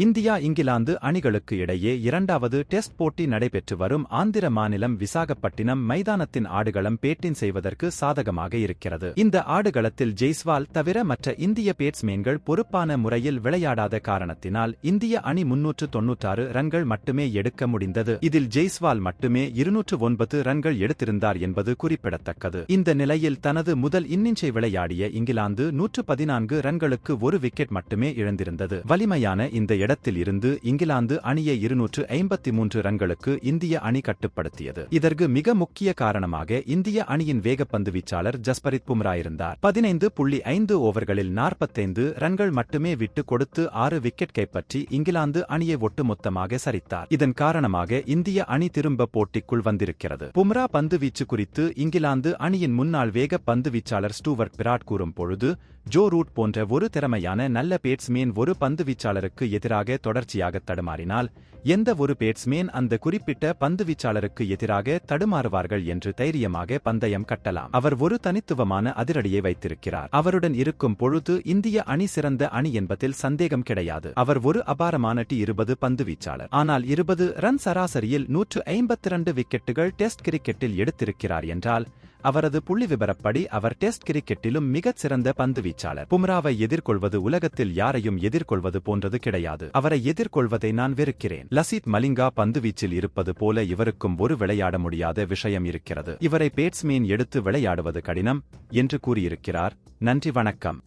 India England அணிகளுக்கு இடையே இரண்டாவது டெஸ்ட் போட்டி நடைபெற்று வரும் ஆந்திர மாநிலம் விசாகப்பட்டினம் மைதானத்தின் ஆடுகளம் பேட்டிங் செய்வதற்கு சாதகமாக இருக்கிறது. இந்த ஆடுகளத்தில் ஜெய்ஸ்வால் தவிர மற்ற இந்திய பேட்ஸ்மேன்கள் பொறுப்பான முறையில் விளையாடாத காரணத்தினால் இந்திய அணி 396 ரன்கள் மட்டுமே எடுக்க முடிந்தது. இதில் ஜெய்ஸ்வால் மட்டுமே 209 ரன்கள் எடுத்திருந்தார் என்பது குறிப்பிடத்தக்கது. இந்த நிலையில் தனது முதல் இன்னிங்ஸை விளையாடிய இங்கிலாந்து 114 ரன்களுக்கு ஒரு விக்கெட் மட்டுமே இழந்திருந்தது. வலிமையான இந்த இடத்தில் இருந்து இங்கிலாந்து அணியை 253 ரன்களுக்கு இந்திய அணி கட்டுப்படுத்தியது. இதற்கு மிக முக்கிய காரணமாக இந்திய அணியின் வேகப்பந்து வீச்சாளர் ஜஸ்பிரித் பும்ரா இருந்தார். 15.5 ஓவர்களில் 45 ரன்கள் மட்டுமே விட்டு கொடுத்து 6 விக்கெட் கைப்பற்றி இங்கிலாந்து அணியை ஒட்டுமொத்தமாக சரித்தார். இதன் காரணமாக இந்திய அணி திரும்ப போட்டிக்குள் வந்திருக்கிறது. பும்ரா பந்து வீச்சு குறித்து இங்கிலாந்து அணியின் முன்னாள் வேக பந்து வீச்சாளர் ஸ்டூவர்ட் பிராட் கூறும் பொழுது, ஜோ ரூட் போன்ற ஒரு திறமையான நல்ல பேட்ஸ்மேன் ஒரு பந்து வீச்சாளருக்கு எதிராக தொடர்ச்சியாக தடுமாறினால் எந்த ஒரு பேட்ஸ்மேன் அந்த குறிப்பிட்ட பந்து வீச்சாளருக்கு எதிராக தடுமாறுவார்கள் என்று தைரியமாக பந்தயம் கட்டலாம். அவர் ஒரு தனித்துவமான அதிரடியை வைத்திருக்கிறார். அவருடன் இருக்கும் பொழுது இந்திய அணி சிறந்த அணி என்பதில் சந்தேகம் கிடையாது. அவர் ஒரு அபாரமான T20 பந்து வீச்சாளர். ஆனால் 20 ரன் சராசரியில் 152 விக்கெட்டுகள் டெஸ்ட் கிரிக்கெட்டில் எடுத்திருக்கிறார் என்றால் அவரது புள்ளிவிபரப்படி அவர் டெஸ்ட் கிரிக்கெட்டிலும் மிகச் சிறந்த பந்து வீச்சாளர். பும்ராவை எதிர்கொள்வது உலகத்தில் யாரையும் எதிர்கொள்வது போன்றது கிடையாது. அவரை எதிர்கொள்வதை நான் வெறுக்கிறேன். லசித் மலிங்கா பந்துவீச்சில் இருப்பது போல இவருக்கும் ஒரு விளையாட முடியாத விஷயம் இருக்கிறது. இவரை பேட்ஸ்மேன் எடுத்து விளையாடுவது கடினம் என்று கூறியிருக்கிறார். நன்றி, வணக்கம்.